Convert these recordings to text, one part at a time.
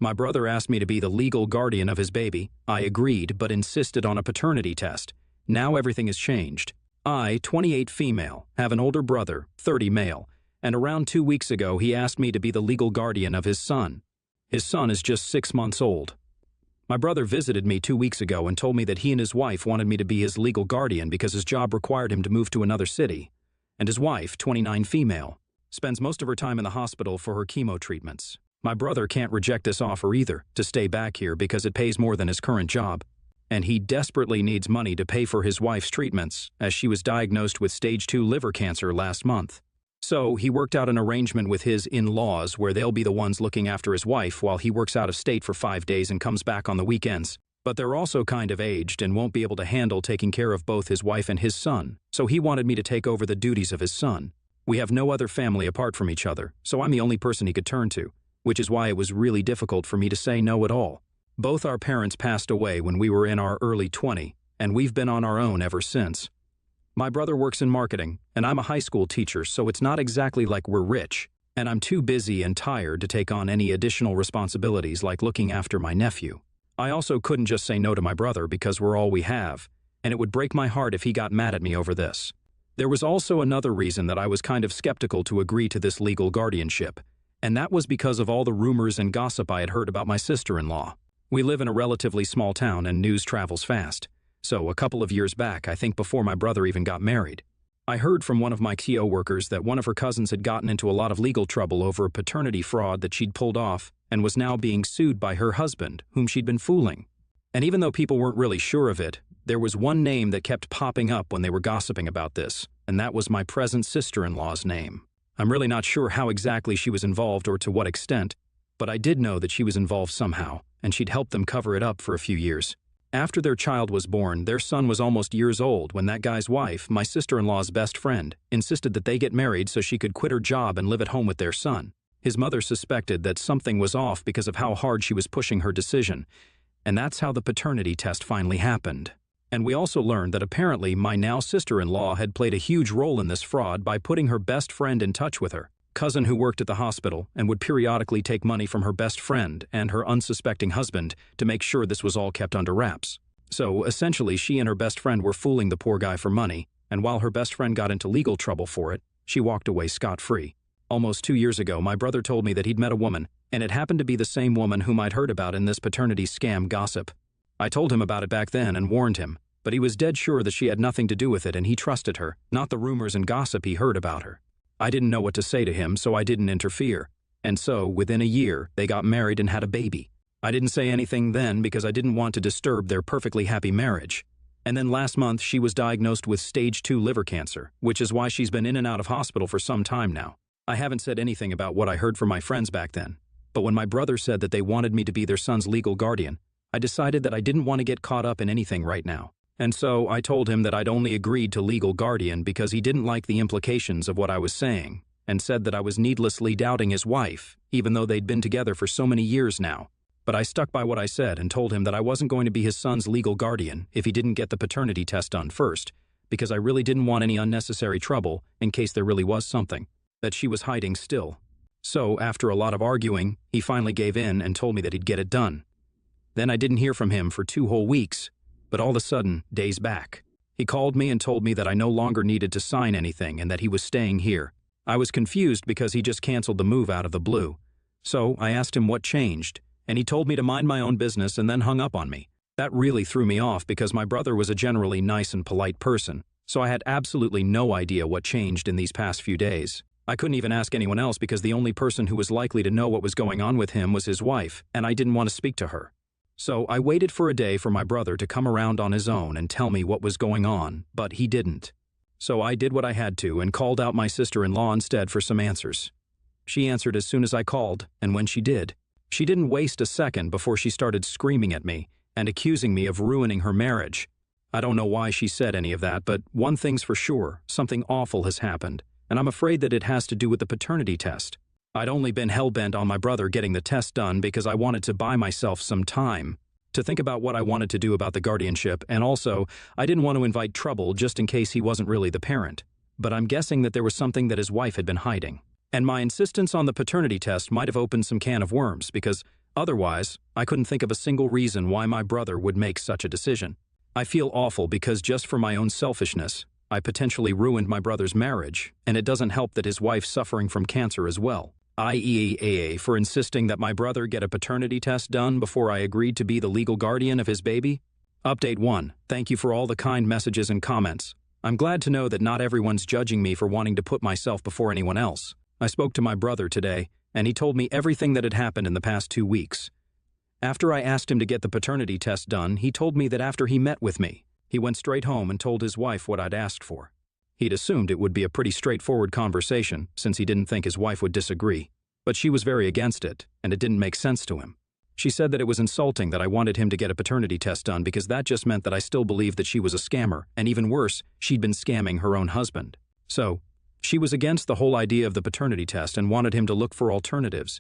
My brother asked me to be the legal guardian of his baby. I agreed, but insisted on a paternity test. Now everything has changed. I, 28 female, have an older brother, 30 male, and around 2 weeks ago he asked me to be the legal guardian of his son. His son is just 6 months old. My brother visited me 2 weeks ago and told me that he and his wife wanted me to be his legal guardian because his job required him to move to another city. And his wife, 29 female, spends most of her time in the hospital for her chemo treatments. My brother can't reject this offer either, to stay back here because it pays more than his current job. And he desperately needs money to pay for his wife's treatments, as she was diagnosed with stage 2 liver cancer last month. So he worked out an arrangement with his in-laws where they'll be the ones looking after his wife while he works out of state for 5 days and comes back on the weekends. But they're also kind of aged and won't be able to handle taking care of both his wife and his son, so he wanted me to take over the duties of his son. We have no other family apart from each other, so I'm the only person he could turn to, which is why it was really difficult for me to say no at all. Both our parents passed away when we were in our early 20s, and we've been on our own ever since. My brother works in marketing, and I'm a high school teacher, so it's not exactly like we're rich, and I'm too busy and tired to take on any additional responsibilities like looking after my nephew. I also couldn't just say no to my brother because we're all we have, and it would break my heart if he got mad at me over this. There was also another reason that I was kind of skeptical to agree to this legal guardianship, and that was because of all the rumors and gossip I had heard about my sister-in-law. We live in a relatively small town and news travels fast. So a couple of years back, I think before my brother even got married, I heard from one of my co-workers that one of her cousins had gotten into a lot of legal trouble over a paternity fraud that she'd pulled off and was now being sued by her husband, whom she'd been fooling. And even though people weren't really sure of it, there was one name that kept popping up when they were gossiping about this, and that was my present sister-in-law's name. I'm really not sure how exactly she was involved or to what extent, but I did know that she was involved somehow, and she'd helped them cover it up for a few years. After their child was born, their son was almost years old when that guy's wife, my sister-in-law's best friend, insisted that they get married so she could quit her job and live at home with their son. His mother suspected that something was off because of how hard she was pushing her decision, and that's how the paternity test finally happened. And we also learned that apparently my now sister-in-law had played a huge role in this fraud by putting her best friend in touch with her cousin who worked at the hospital and would periodically take money from her best friend and her unsuspecting husband to make sure this was all kept under wraps. So essentially she and her best friend were fooling the poor guy for money, and while her best friend got into legal trouble for it, she walked away scot-free. Almost 2 years ago, my brother told me that he'd met a woman, and it happened to be the same woman whom I'd heard about in this paternity scam gossip. I told him about it back then and warned him, but he was dead sure that she had nothing to do with it and he trusted her, not the rumors and gossip he heard about her. I didn't know what to say to him, so I didn't interfere. And so, within a year, they got married and had a baby. I didn't say anything then because I didn't want to disturb their perfectly happy marriage. And then last month, she was diagnosed with stage 2 liver cancer, which is why she's been in and out of hospital for some time now. I haven't said anything about what I heard from my friends back then, but when my brother said that they wanted me to be their son's legal guardian, I decided that I didn't want to get caught up in anything right now. And so I told him that I'd only agreed to legal guardian because he didn't like the implications of what I was saying, and said that I was needlessly doubting his wife, even though they'd been together for so many years now. But I stuck by what I said and told him that I wasn't going to be his son's legal guardian if he didn't get the paternity test done first, because I really didn't want any unnecessary trouble in case there really was something that she was hiding still. So, after a lot of arguing, he finally gave in and told me that he'd get it done. Then I didn't hear from him for 2 whole weeks. But all of a sudden, days back, he called me and told me that I no longer needed to sign anything and that he was staying here. I was confused because he just canceled the move out of the blue. So I asked him what changed, and he told me to mind my own business and then hung up on me. That really threw me off because my brother was a generally nice and polite person, so I had absolutely no idea what changed in these past few days. I couldn't even ask anyone else because the only person who was likely to know what was going on with him was his wife, and I didn't want to speak to her. So I waited for a day for my brother to come around on his own and tell me what was going on, but he didn't. So I did what I had to and called out my sister-in-law instead for some answers. She answered as soon as I called, and when she did, she didn't waste a second before she started screaming at me and accusing me of ruining her marriage. I don't know why she said any of that, but one thing's for sure, something awful has happened, and I'm afraid that it has to do with the paternity test. I'd only been hell-bent on my brother getting the test done because I wanted to buy myself some time to think about what I wanted to do about the guardianship, and also, I didn't want to invite trouble just in case he wasn't really the parent. But I'm guessing that there was something that his wife had been hiding. And my insistence on the paternity test might have opened some can of worms because Otherwise, I couldn't think of a single reason why my brother would make such a decision. I feel awful because just for my own selfishness, I potentially ruined my brother's marriage, and it doesn't help that his wife's suffering from cancer as well. IEAA for insisting that my brother get a paternity test done before I agreed to be the legal guardian of his baby. Update 1. Thank you for all the kind messages and comments. I'm glad to know that not everyone's judging me for wanting to put myself before anyone else. I spoke to my brother today, and he told me everything that had happened in the past 2 weeks. After I asked him to get the paternity test done, he told me that after he met with me, he went straight home and told his wife what I'd asked for. He'd assumed it would be a pretty straightforward conversation since he didn't think his wife would disagree, but she was very against it, and it didn't make sense to him. She said that it was insulting that I wanted him to get a paternity test done because that just meant that I still believed that she was a scammer, and even worse, she'd been scamming her own husband. So, she was against the whole idea of the paternity test and wanted him to look for alternatives.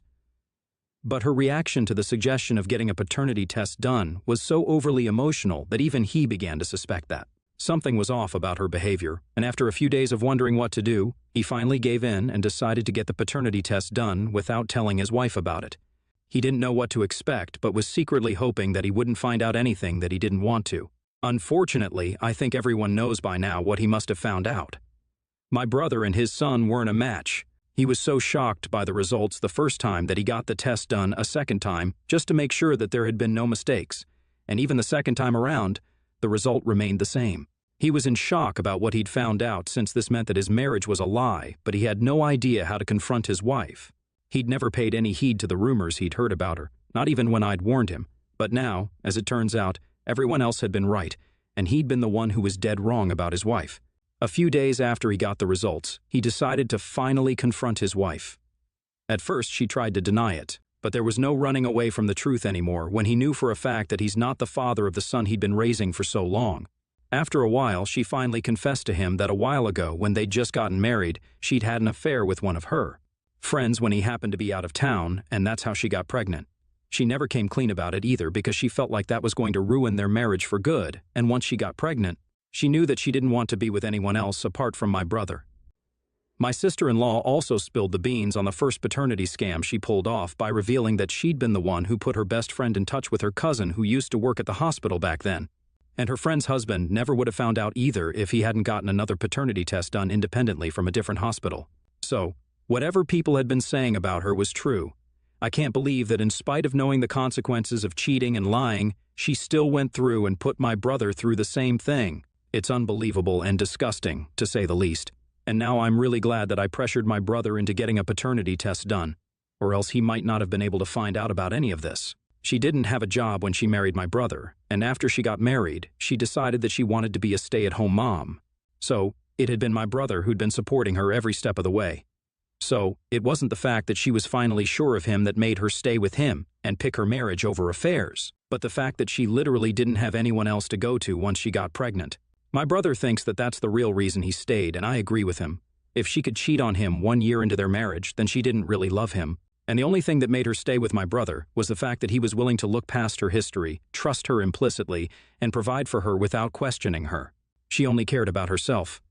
But her reaction to the suggestion of getting a paternity test done was so overly emotional that even he began to suspect that something was off about her behavior, and after a few days of wondering what to do, he finally gave in and decided to get the paternity test done without telling his wife about it. He didn't know what to expect, but was secretly hoping that he wouldn't find out anything that he didn't want to. Unfortunately, I think everyone knows by now what he must have found out. My brother and his son weren't a match. He was so shocked by the results the first time that he got the test done a second time just to make sure that there had been no mistakes. And even the second time around, the result remained the same. He was in shock about what he'd found out since this meant that his marriage was a lie, but he had no idea how to confront his wife. He'd never paid any heed to the rumors he'd heard about her, not even when I'd warned him. But now, as it turns out, everyone else had been right, and he'd been the one who was dead wrong about his wife. A few days after he got the results, he decided to finally confront his wife. At first, she tried to deny it, but there was no running away from the truth anymore when he knew for a fact that he's not the father of the son he'd been raising for so long. After a while, she finally confessed to him that a while ago, when they'd just gotten married, she'd had an affair with one of her friends when he happened to be out of town, and that's how she got pregnant. She never came clean about it either because she felt like that was going to ruin their marriage for good, and once she got pregnant, she knew that she didn't want to be with anyone else apart from my brother. My sister-in-law also spilled the beans on the first paternity scam she pulled off by revealing that she'd been the one who put her best friend in touch with her cousin who used to work at the hospital back then. And her friend's husband never would have found out either if he hadn't gotten another paternity test done independently from a different hospital. So, whatever people had been saying about her was true. I can't believe that in spite of knowing the consequences of cheating and lying, she still went through and put my brother through the same thing. It's unbelievable and disgusting, to say the least. And now I'm really glad that I pressured my brother into getting a paternity test done, or else he might not have been able to find out about any of this. She didn't have a job when she married my brother, and after she got married, she decided that she wanted to be a stay-at-home mom. So, it had been my brother who'd been supporting her every step of the way. So, it wasn't the fact that she was finally sure of him that made her stay with him and pick her marriage over affairs, but the fact that she literally didn't have anyone else to go to once she got pregnant. My brother thinks that that's the real reason he stayed, and I agree with him. If she could cheat on him 1 year into their marriage, then she didn't really love him. And the only thing that made her stay with my brother was the fact that he was willing to look past her history, trust her implicitly, and provide for her without questioning her. She only cared about herself.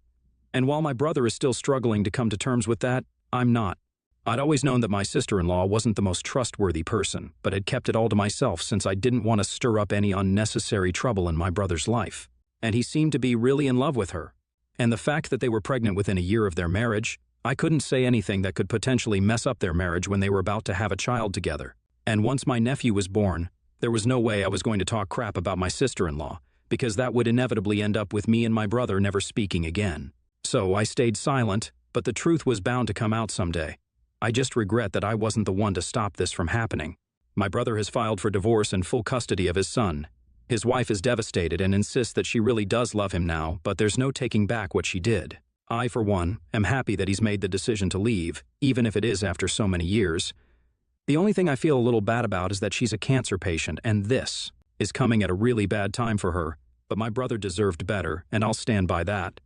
And while my brother is still struggling to come to terms with that, I'm not. I'd always known that my sister-in-law wasn't the most trustworthy person, but had kept it all to myself since I didn't want to stir up any unnecessary trouble in my brother's life. And he seemed to be really in love with her. And the fact that they were pregnant within a year of their marriage, I couldn't say anything that could potentially mess up their marriage when they were about to have a child together. And once my nephew was born, there was no way I was going to talk crap about my sister-in-law, because that would inevitably end up with me and my brother never speaking again. So I stayed silent, but the truth was bound to come out someday. I just regret that I wasn't the one to stop this from happening. My brother has filed for divorce and full custody of his son. His wife is devastated and insists that she really does love him now, but there's no taking back what she did. I, for one, am happy that he's made the decision to leave, even if it is after so many years. The only thing I feel a little bad about is that she's a cancer patient, and this is coming at a really bad time for her, but my brother deserved better, and I'll stand by that.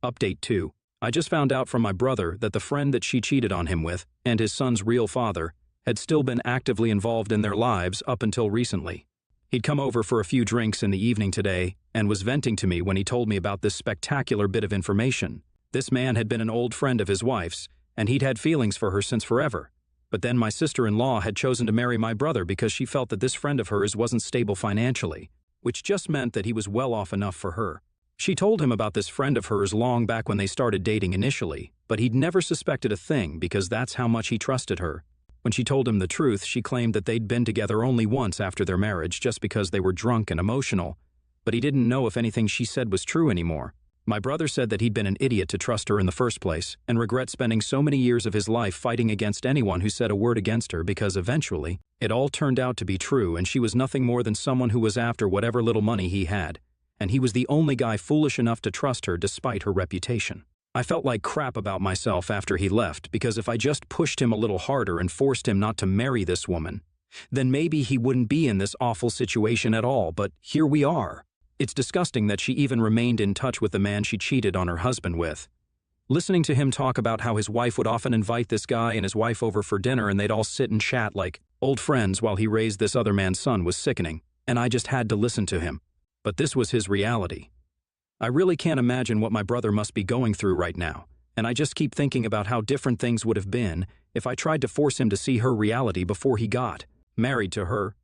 Update 2. I just found out from my brother that the friend that she cheated on him with, and his son's real father, had still been actively involved in their lives up until recently. He'd come over for a few drinks in the evening today and was venting to me when he told me about this spectacular bit of information. This man had been an old friend of his wife's, and he'd had feelings for her since forever. But then my sister-in-law had chosen to marry my brother because she felt that this friend of hers wasn't stable financially, which just meant that he was well off enough for her. She told him about this friend of hers long back when they started dating initially, but he'd never suspected a thing because that's how much he trusted her. When she told him the truth, she claimed that they'd been together only once after their marriage just because they were drunk and emotional, but he didn't know if anything she said was true anymore. My brother said that he'd been an idiot to trust her in the first place and regret spending so many years of his life fighting against anyone who said a word against her because eventually, it all turned out to be true and she was nothing more than someone who was after whatever little money he had, and he was the only guy foolish enough to trust her despite her reputation. I felt like crap about myself after he left because if I just pushed him a little harder and forced him not to marry this woman, then maybe he wouldn't be in this awful situation at all, but here we are. It's disgusting that she even remained in touch with the man she cheated on her husband with. Listening to him talk about how his wife would often invite this guy and his wife over for dinner and they'd all sit and chat like old friends while he raised this other man's son was sickening, and I just had to listen to him. But this was his reality. I really can't imagine what my brother must be going through right now, and I just keep thinking about how different things would have been if I tried to force him to see her reality before he got married to her.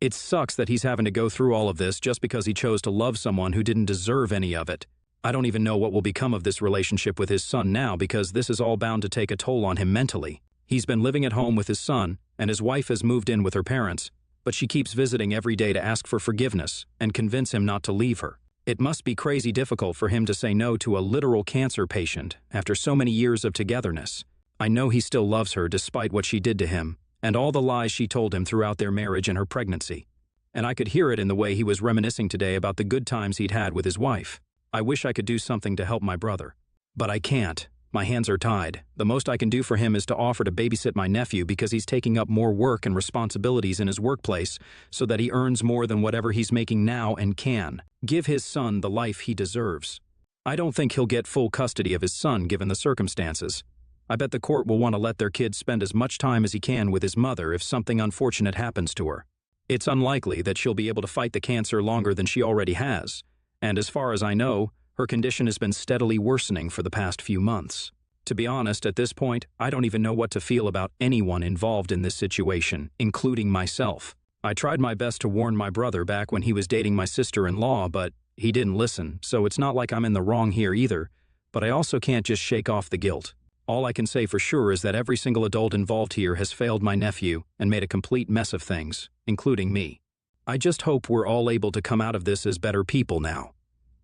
It sucks that he's having to go through all of this just because he chose to love someone who didn't deserve any of it. I don't even know what will become of this relationship with his son now because this is all bound to take a toll on him mentally. He's been living at home with his son, and his wife has moved in with her parents, but she keeps visiting every day to ask for forgiveness and convince him not to leave her. It must be crazy difficult for him to say no to a literal cancer patient after so many years of togetherness. I know he still loves her despite what she did to him and all the lies she told him throughout their marriage and her pregnancy. And I could hear it in the way he was reminiscing today about the good times he'd had with his wife. I wish I could do something to help my brother. But I can't. My hands are tied. The most I can do for him is to offer to babysit my nephew because he's taking up more work and responsibilities in his workplace so that he earns more than whatever he's making now and can give his son the life he deserves. I don't think he'll get full custody of his son given the circumstances. I bet the court will want to let their kid spend as much time as he can with his mother if something unfortunate happens to her. It's unlikely that she'll be able to fight the cancer longer than she already has, and as far as I know, her condition has been steadily worsening for the past few months. To be honest, at this point, I don't even know what to feel about anyone involved in this situation, including myself. I tried my best to warn my brother back when he was dating my sister-in-law, but he didn't listen, so it's not like I'm in the wrong here either, but I also can't just shake off the guilt. All I can say for sure is that every single adult involved here has failed my nephew and made a complete mess of things, including me. I just hope we're all able to come out of this as better people now.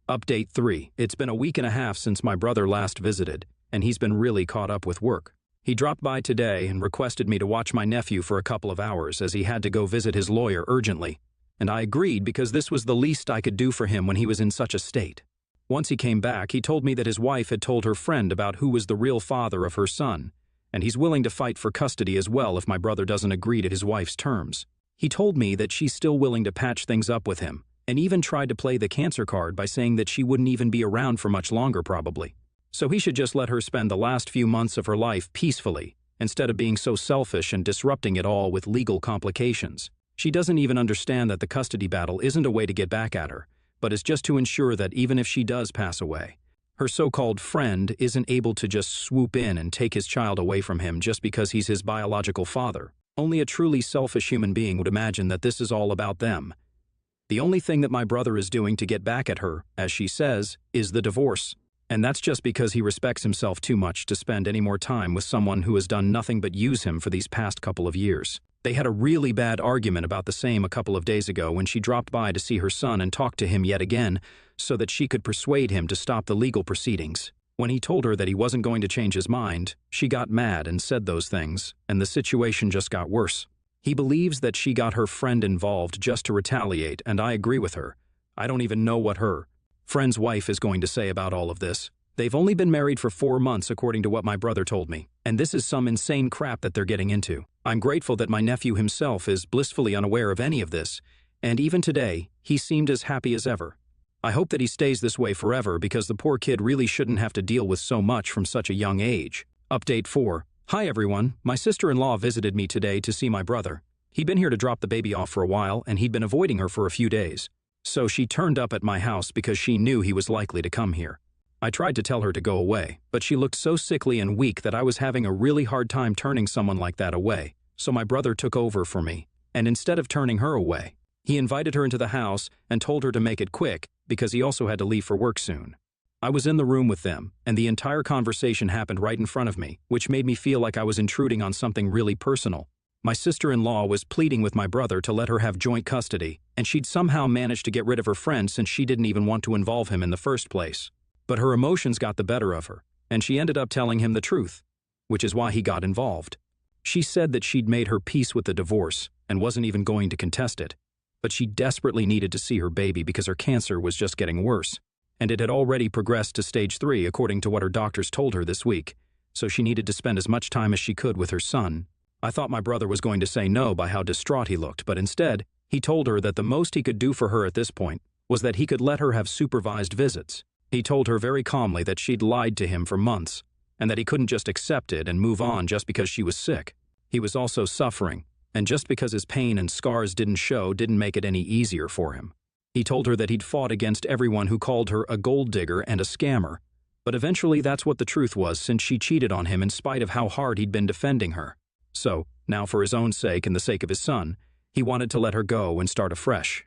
Update 3. It's been a week and a half since my brother last visited, and he's been really caught up with work. He dropped by today and requested me to watch my nephew for a couple of hours as he had to go visit his lawyer urgently, and I agreed because this was the least I could do for him when he was in such a state. Once he came back, he told me that his wife had told her friend about who was the real father of her son, and he's willing to fight for custody as well if my brother doesn't agree to his wife's terms. He told me that she's still willing to patch things up with him, and even tried to play the cancer card by saying that she wouldn't even be around for much longer probably. So he should just let her spend the last few months of her life peacefully, instead of being so selfish and disrupting it all with legal complications. She doesn't even understand that the custody battle isn't a way to get back at her, but is just to ensure that even if she does pass away, her so-called friend isn't able to just swoop in and take his child away from him just because he's his biological father. Only a truly selfish human being would imagine that this is all about them. The only thing that my brother is doing to get back at her, as she says, is the divorce. And that's just because he respects himself too much to spend any more time with someone who has done nothing but use him for these past couple of years. They had a really bad argument about the same a couple of days ago when she dropped by to see her son and talk to him yet again so that she could persuade him to stop the legal proceedings. When he told her that he wasn't going to change his mind, she got mad and said those things, and the situation just got worse. He believes that she got her friend involved just to retaliate, and I agree with her. I don't even know what her friend's wife is going to say about all of this. They've only been married for 4 months according to what my brother told me, and this is some insane crap that they're getting into. I'm grateful that my nephew himself is blissfully unaware of any of this, and even today, he seemed as happy as ever. I hope that he stays this way forever because the poor kid really shouldn't have to deal with so much from such a young age. Update 4. Hi everyone, my sister-in-law visited me today to see my brother. He'd been here to drop the baby off for a while, and he'd been avoiding her for a few days. So she turned up at my house because she knew he was likely to come here. I tried to tell her to go away, but she looked so sickly and weak that I was having a really hard time turning someone like that away, so my brother took over for me, and instead of turning her away, he invited her into the house and told her to make it quick because he also had to leave for work soon. I was in the room with them, and the entire conversation happened right in front of me, which made me feel like I was intruding on something really personal. My sister-in-law was pleading with my brother to let her have joint custody, and she'd somehow managed to get rid of her friend since she didn't even want to involve him in the first place. But her emotions got the better of her, and she ended up telling him the truth, which is why he got involved. She said that she'd made her peace with the divorce and wasn't even going to contest it, but she desperately needed to see her baby because her cancer was just getting worse, and it had already progressed to stage 3 according to what her doctors told her this week, so she needed to spend as much time as she could with her son. I thought my brother was going to say no by how distraught he looked, but instead, he told her that the most he could do for her at this point was that he could let her have supervised visits. He told her very calmly that she'd lied to him for months, and that he couldn't just accept it and move on just because she was sick. He was also suffering, and just because his pain and scars didn't show didn't make it any easier for him. He told her that he'd fought against everyone who called her a gold digger and a scammer, but eventually that's what the truth was since she cheated on him in spite of how hard he'd been defending her. So, now for his own sake and the sake of his son, he wanted to let her go and start afresh.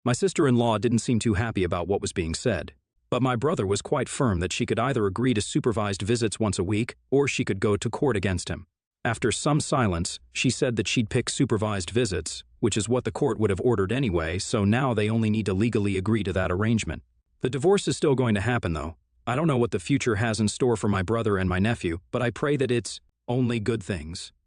My sister-in-law didn't seem too happy about what was being said, but my brother was quite firm that she could either agree to supervised visits once a week or she could go to court against him. After some silence, she said that she'd pick supervised visits, which is what the court would have ordered anyway, so now they only need to legally agree to that arrangement. The divorce is still going to happen, though. I don't know what the future has in store for my brother and my nephew, but I pray that it's only good things.